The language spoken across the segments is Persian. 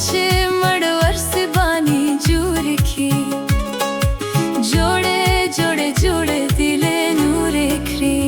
چه مړور سبانی جوړ کی جوړه جوړه جوړه دل نور کړی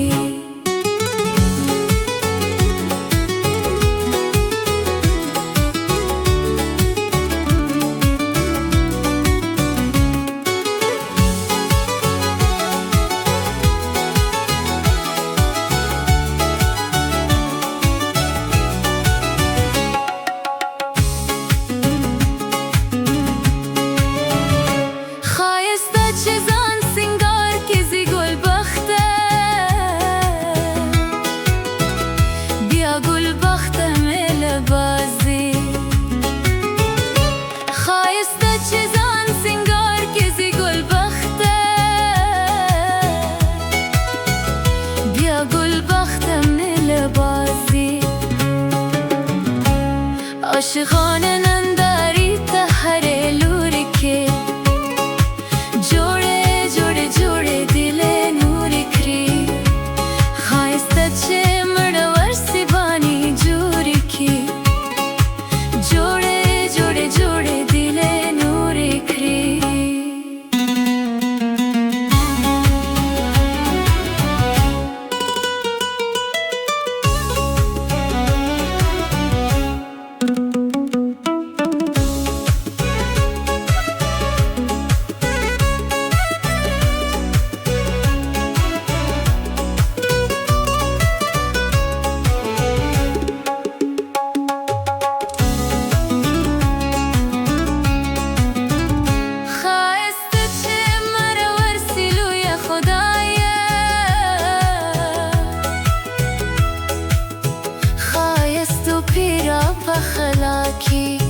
عاشقانه ننداری ته هر لور کې جوړه جوړه جوړه دل نور کړی خایسته چې مړور سبانی جوړ کی جوړه جوړه جوړه دل نور کړی پخلا کی